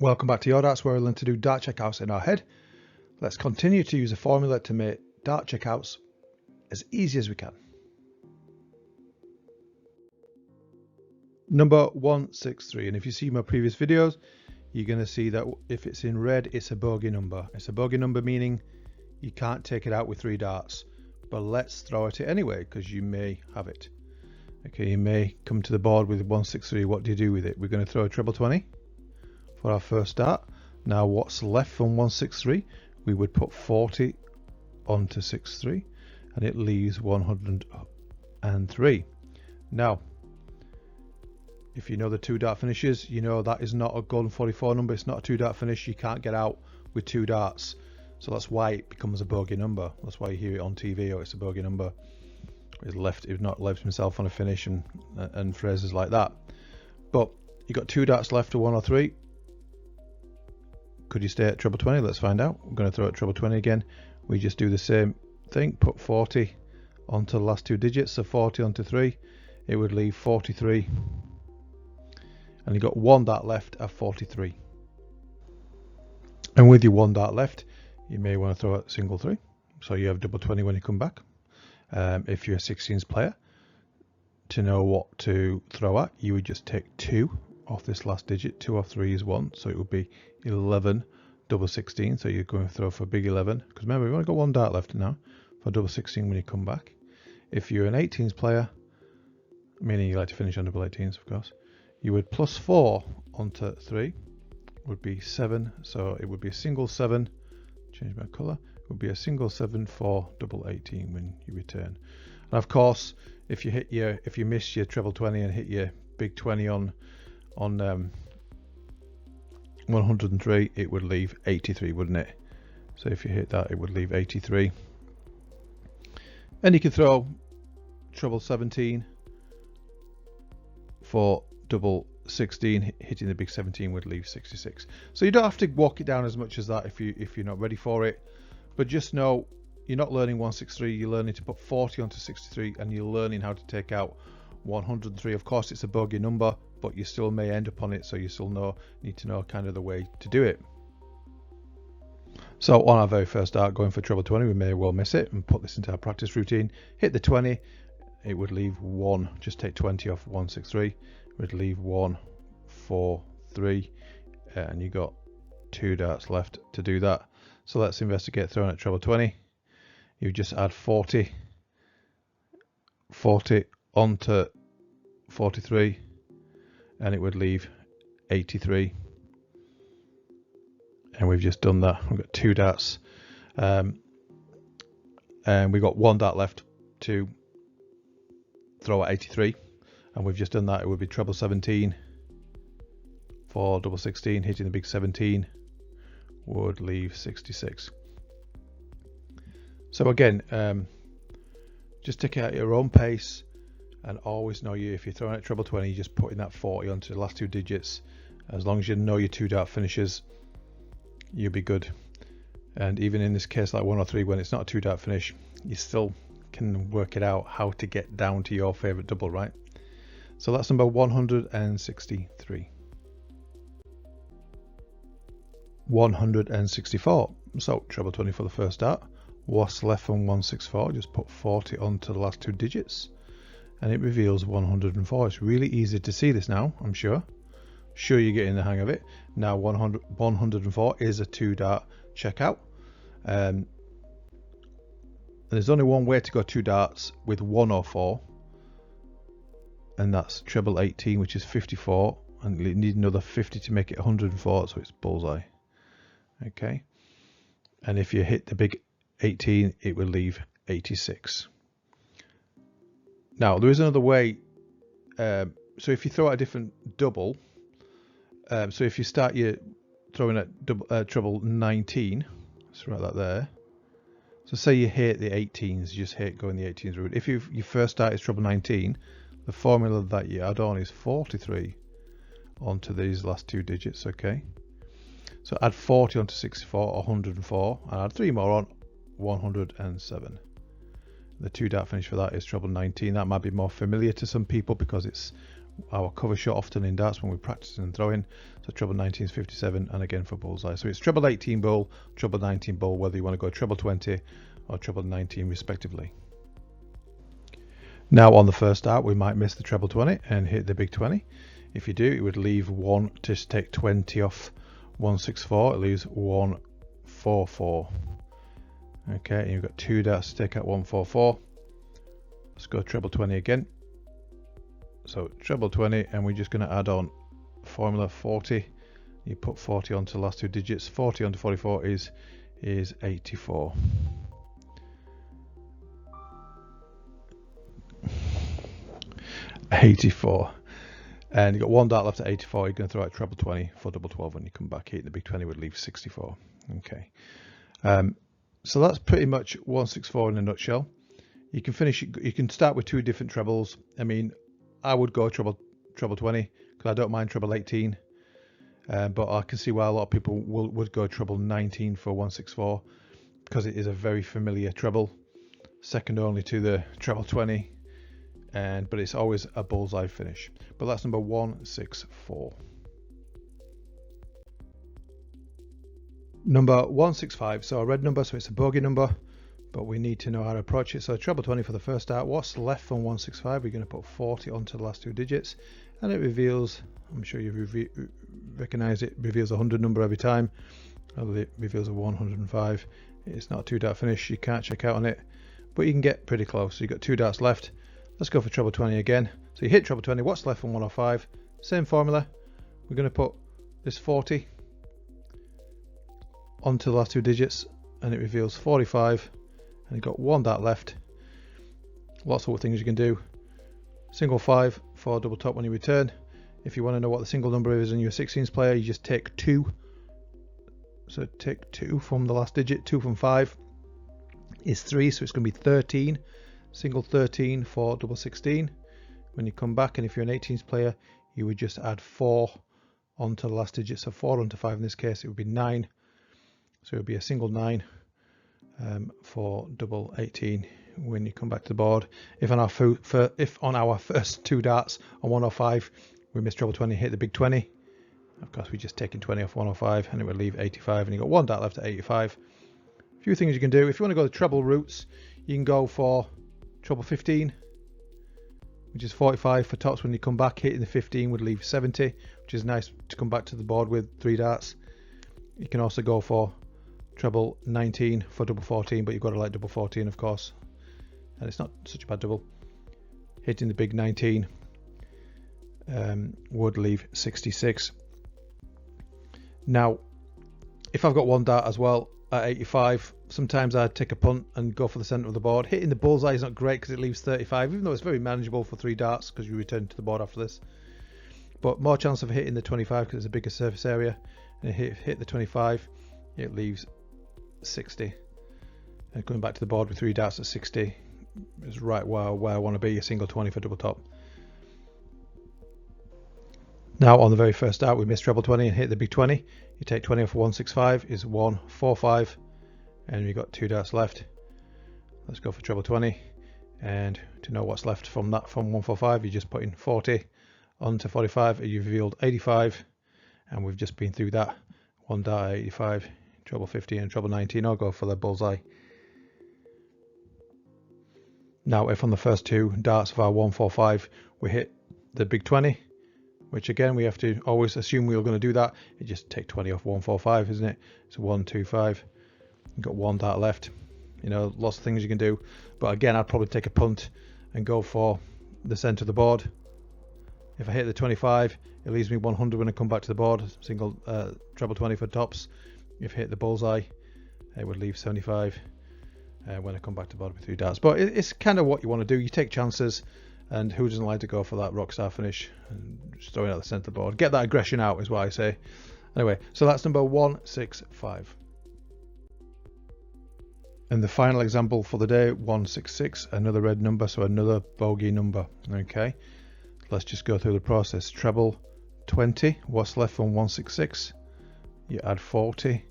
Welcome back to Your Darts, where we learn to do dart checkouts in our head. Let's continue to use a formula to make dart checkouts as easy as we can. Number 163, and if you see my previous videos, you're going to see that if it's in red, it's a bogey number. It's a bogey number meaning you can't take it out with 3 darts, but let's throw at it anyway because you may have it. Okay, you may come to the board with 163. What do you do with it? We're going to throw a treble 20 for our first dart. Now what's left from 163? We would put 40 onto 63 and it leaves 103. Now if you know the 2 dart finishes, you know that is not a golden 44 number. It's not a 2 dart finish. You can't get out with 2 darts, so that's why it becomes a bogey number. That's why you hear it on TV, or it's a bogey number. He's not left himself on a finish and phrases like that. But you got 2 darts left to 103. Could you stay at treble 20? Let's find out. I'm going to throw at treble 20 again. We just do the same thing, put 40 onto the last 2 digits, so 40 onto 3, it would leave 43, and you got 1 dart left at 43. And with your 1 dart left, you may want to throw a single 3, so you have double 20 when you come back. If you're a 16s player, to know what to throw at, you would just take 2 off this last digit. 2 off 3 is 1, so it would be 11 double 16. So you're going to throw for big 11, because remember we've only got 1 dart left now for double 16 when you come back. If you're an 18s player, meaning you like to finish on double 18s, of course, you would plus 4 onto 3, would be 7. So it would be a single 7. Change my colour. It would be a single 7 for double 18 when you return. And of course, if you miss your treble 20 and hit your big 20 on 103, it would leave 83, wouldn't it? So if you hit that, it would leave 83. And you can throw treble 17 for double 16. Hitting the big 17 would leave 66. So you don't have to walk it down as much as that if you're not ready for it. But just know you're not learning 163. You're learning to put 40 onto 63, and you're learning how to take out 103. Of course, it's a bogey number, but you still may end up on it, so you still need to know kind of the way to do it. So on our very first dart, going for treble 20, we may well miss it and put this into our practice routine. Hit the 20, it would leave 1. Just take 20 off 163, it would leave 1, 4, 3, and you got 2 darts left to do that. So let's investigate throwing at treble 20. You just add 40 onto 43, and it would leave 83. And we've just done that. We've got 2 darts, and we've got 1 dart left to throw at 83, and we've just done that. It would be treble 17 for double 16. Hitting the big 17 would leave 66. So again, just take it at your own pace, and always know if you're throwing at treble 20, you're just putting that 40 onto the last 2 digits. As long as you know your 2 dart finishes, you'll be good. And even in this case, like 103, when it's not a 2 dart finish, you still can work it out how to get down to your favorite double, right? So that's number 163. 164. So treble 20 for the first dart. What's left from 164? Just put 40 onto the last 2 digits, and it reveals 104. It's really easy to see this now, I'm sure. Sure, you're getting the hang of it. Now 104 is a 2 dart checkout. There's only one way to go 2 darts with 104, and that's treble 18, which is 54, and you need another 50 to make it 104, so it's bullseye. Okay, and if you hit the big 18, it will leave 86. Now there is another way. So if you throw out a different double, so if you start your throwing at treble 19, let's write that there. So say you hate the 18s, you just hate going the 18s route. If your first start is treble 19, the formula that you add on is 43 onto these last 2 digits. Okay, so add 40 onto 64, 104, and add 3 more on, 107. The 2 dart finish for that is treble 19. That might be more familiar to some people because it's our cover shot often in darts when we're practicing and throwing. So treble 19 is 57, and again for bullseye. So it's treble 18 ball, treble 19 ball, whether you want to go treble 20 or treble 19 respectively. Now on the first dart we might miss the treble 20 and hit the big 20. If you do, it would leave one to take 20 off 164. It leaves 144. Okay, and you've got 2 darts to take out 144. Let's go treble 20 again. So treble 20, and we're just going to add on formula 40. You put 40 onto the last 2 digits. 40 onto 44 is 84. And you've got 1 dart left at 84. You're going to throw out treble 20 for double 12 when you come back. Hitting the big 20 would leave 64. Okay. So that's pretty much 164 in a nutshell. You can finish. You can start with 2 different trebles. I mean, I would go treble 20 because I don't mind treble 18, but I can see why a lot of people would go treble 19 for 164 because it is a very familiar treble, second only to the treble 20, but it's always a bullseye finish. But that's number 164. Number 165, so a red number, so it's a bogey number, but we need to know how to approach it. So treble 20 for the first dart. What's left from 165? We're going to put 40 onto the last 2 digits, and it reveals, I'm sure you recognize it, reveals a 100 number every time. It reveals a 105. It's not a 2 dart finish, you can't check out on it, but you can get pretty close. So you've got 2 darts left. Let's go for treble 20 again. So you hit treble 20, what's left from 105? Same formula. We're going to put this 40 onto the last 2 digits, and it reveals 45, and you've got 1 dart left. Lots of things you can do. Single 5 for double top when you return. If you want to know what the single number is in your 16s player, you just take 2. So take 2 from the last digit. 2 from 5 is 3, so it's going to be 13. Single 13 for double 16. When you come back, and if you're an 18s player, you would just add 4 onto the last digit. So 4 onto 5 in this case, it would be 9. So it would be a single 9 for double 18 when you come back to the board. If on our first 2 darts on 105 we miss treble 20, hit the big 20, of course we're just taking 20 off 105, and it would leave 85, and you've got 1 dart left at 85. A few things you can do. If you want to go the treble routes, you can go for treble 15, which is 45 for tops. When you come back, hitting the 15 would leave 70, which is nice to come back to the board with 3 darts. You can also go for treble 19 for double 14, but you've got to like double 14, of course, and it's not such a bad double. Hitting the big 19 would leave 66. Now, if I've got 1 dart as well at 85, sometimes I'd take a punt and go for the center of the board. Hitting the bullseye is not great because it leaves 35, even though it's very manageable for 3 darts because you return to the board after this. But more chance of hitting the 25 because it's a bigger surface area, and hit the 25, it leaves 60, and coming back to the board with 3 darts at 60 is right where I want to be. A single 20 for double top. Now on the very first dart we missed treble 20 and hit the big 20. You take 20 off 165 is 145, and we've got 2 darts left. Let's go for treble 20, and to know what's left from that, from 145, you just put in 40 onto 45, and you've revealed 85, and we've just been through that. 1 dart at 85, treble 15 and treble 19. I'll go for the bullseye. Now if on the first 2 darts of our 145 we hit the big 20, which again we have to always assume we're going to do that, you just take 20 off 145, isn't it? It's 125. You've got 1 dart left. You know, lots of things you can do, but again I'd probably take a punt and go for the center of the board. If I hit the 25, it leaves me 100 when I come back to the board. Single treble 20 for tops. If I hit the bullseye, it would leave 75 when I come back to the board with 3 darts. But it's kind of what you want to do. You take chances, and who doesn't like to go for that rock star finish and just throw it at the center of the board. Get that aggression out is what I say. Anyway, so that's number 165. And the final example for the day, 166, another red number, so another bogey number. Okay, let's just go through the process. Treble 20, what's left from 166? You add 40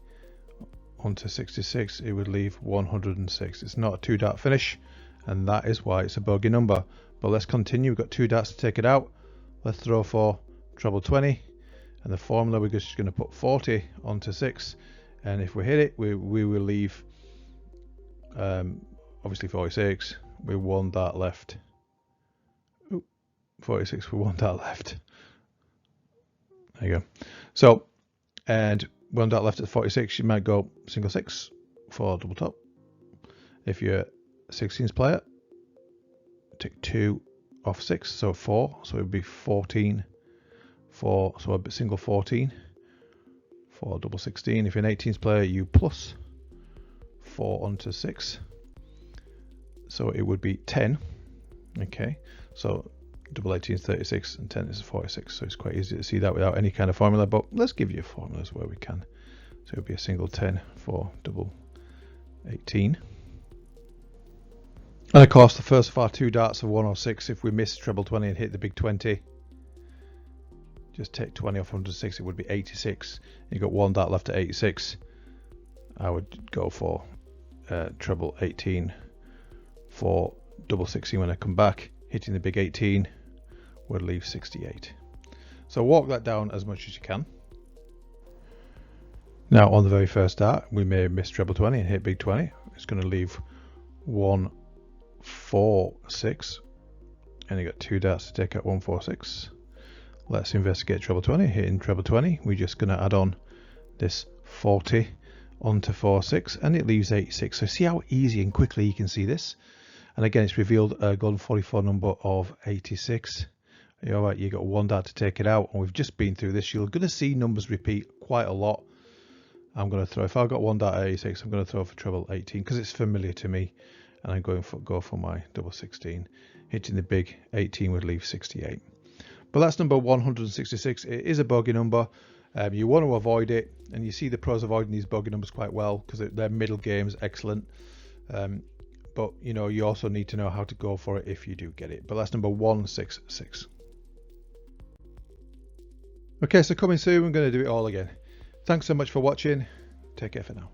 onto 66, it would leave 106. It's not a 2 dart finish, and that is why it's a bogey number. But let's continue. We've got 2 darts to take it out. Let's throw for treble 20, and the formula, we're just going to put 40 onto 6, and if we hit it, we will leave obviously 46 with 1 dart left. Ooh, 46 with 1 dart left. There you go. So, and 1 dot left at 46, you might go single 6 for double top. If you're a 16s player, take 2 off 6, so 4, so it would be 14 for, so a single 14 for double 16. If you're an 18s player, you plus 4 onto 6, so it would be 10. Okay, so double 18 is 36 and 10 is 46, so it's quite easy to see that without any kind of formula, but let's give you formulas where we can. So it would be a single 10 for double 18. And of course, the first of our 2 darts are 1 or 6. If we miss treble 20 and hit the big 20, just take 20 off 106, it would be 86. You've got 1 dart left at 86. I would go for treble 18 for double 16 when I come back. Hitting the big 18 would leave 68. So walk that down as much as you can. Now on the very first dart, we may miss treble 20 and hit big 20. It's going to leave 1, 4, 6, and you got 2 darts to take out 1, 4, 6. Let's investigate treble 20. Hitting treble 20, we're just going to add on this 40 onto 4, 6, and it leaves 86. So see how easy and quickly you can see this. And again, it's revealed a golden 44 number of 86. All right, you got 1 dart to take it out, and we've just been through this. You're going to see numbers repeat quite a lot. I'm going to throw, if I've got 1 dart at 86, I'm going to throw for treble 18 because it's familiar to me, and I'm going for go for my double 16. Hitting the big 18 would leave 68. But that's number 166. It is a bogey number. You want to avoid it, and you see the pros avoiding these bogey numbers quite well because their middle game's excellent. But you know, you also need to know how to go for it if you do get it. But that's number 166. Okay, so coming soon, we're going to do it all again. Thanks so much for watching. Take care for now.